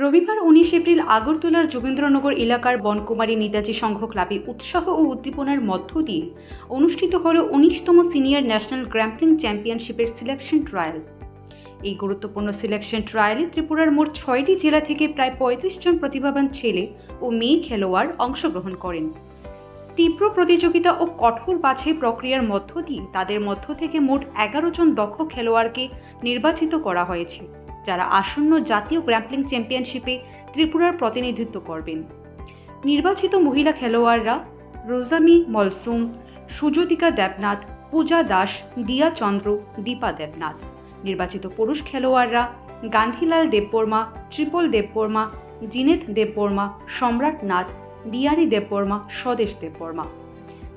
রবিবার ১৯ এপ্রিল আগরতলার যোগেন্দ্রনগর এলাকার বনকুমারী নেতাজি সংঘ ক্লাবে উৎসাহ ও উদ্দীপনার মধ্য দিয়ে অনুষ্ঠিত হল ১৯তম সিনিয়র ন্যাশনাল গ্র্যাম্পলিং চ্যাম্পিয়নশিপের সিলেকশন ট্রায়াল। এই গুরুত্বপূর্ণ সিলেকশন ট্রায়ালে ত্রিপুরার মোট ৬টি জেলা থেকে প্রায় ৩৫ জন প্রতিভাবান ছেলে ও মেয়ে খেলোয়াড় অংশগ্রহণ করেন। তীব্র প্রতিযোগিতা ও কঠোর বাছাই প্রক্রিয়ার মধ্য দিয়ে তাদের মধ্য থেকে মোট ১১ জন দক্ষ খেলোয়াড়কে নির্বাচিত করা হয়েছে, যারা আসন্ন জাতীয় গ্র্যাম্পলিং চ্যাম্পিয়নশিপে ত্রিপুরার প্রতিনিধিত্ব করবেন। নির্বাচিত মহিলা খেলোয়াড়রা রোজামি মলসুম, সুজ্যোতিকা দেবনাথ, পূজা দাস, দিয়া চন্দ্র, দীপা দেবনাথ। নির্বাচিত পুরুষ খেলোয়াড়রা গান্ধীলাল দেববর্মা, ট্রিপল দেববর্মা, জিনেত দেববর্মা, সম্রাট নাথ, ডিয়ারি দেববর্মা, স্বদেশ দেববর্মা।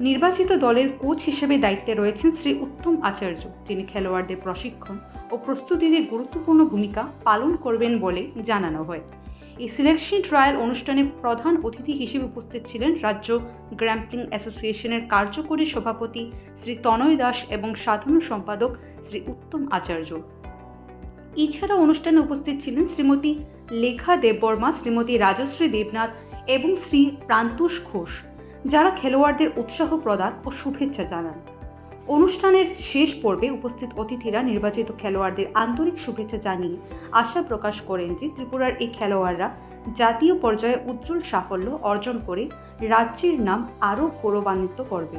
নির্বাচিত দলের কোচ হিসেবে দায়িত্বে রয়েছেন শ্রী উত্তম আচার্য, যিনি খেলোয়াড়দের প্রশিক্ষণ ও প্রস্তুতিতে গুরুত্বপূর্ণ ভূমিকা পালন করবেন বলে জানানো হয়। এই সিলেকশন ট্রায়াল অনুষ্ঠানে প্রধান অতিথি হিসেবে উপস্থিত ছিলেন রাজ্য গ্র্যাম্পলিং অ্যাসোসিয়েশনের কার্যকরী সভাপতি শ্রী তনয় দাস এবং সাধারণ সম্পাদক শ্রী উত্তম আচার্য। এছাড়া অনুষ্ঠানে উপস্থিত ছিলেন শ্রীমতী লেখা দেববর্মা, শ্রীমতী রাজশ্রী দেবনাথ এবং শ্রী প্রান্তুষ ঘোষ, যারা খেলোয়াড়দের উৎসাহ প্রদান ও শুভেচ্ছা জানান। অনুষ্ঠানের শেষ পর্বে উপস্থিত অতিথিরা নির্বাচিত খেলোয়াড়দের আন্তরিক শুভেচ্ছা জানিয়ে আশা প্রকাশ করেন যে ত্রিপুরার এই খেলোয়াড়রা জাতীয় পর্যায়ে উজ্জ্বল সাফল্য অর্জন করে রাজ্যের নাম আরও গৌরবান্বিত করবে।